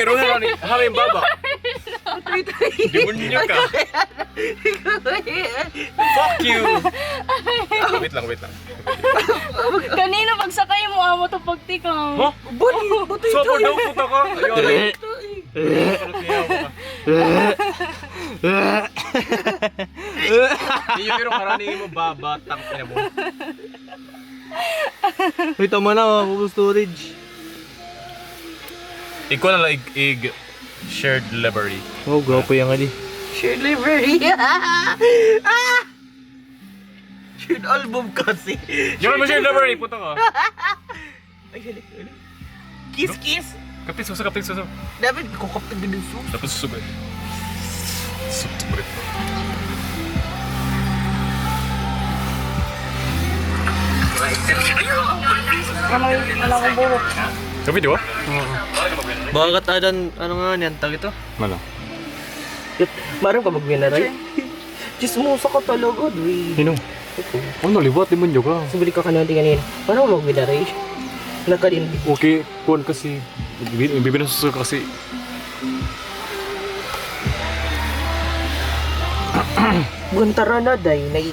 Mayroon na ni Haring Baba. Demonyo ka. Fuck you. Wait lang. Kanina pagsakay mo, amo to pagtikang. Huh? Sopo daw puta ka. Ayun. Iyo pero karani mo babatang ina mo. Wait, tama na, full storage. Ikaw na lang shared library. Oh, gwapo yan nga di. Shared library. Shared album kasi. Diyan mo shared library puta ka. Ay, kiss. Kapit suso. Dapat ko kapag ganun so. Tapos susubay. Susubay. Wala akong burok. Kapit di ba? Bakit adan, ano nga niyan, tag ito? Mana? Marang ka mag-winaray? Chismosa ka talaga, Dre. Sino? Ano liwat di man ka? Sabili ka kanina kanina. Parang ka mag-winaray? Nagkalin. Okay, kuan kasi bibili suso kasi. Buntara na, day.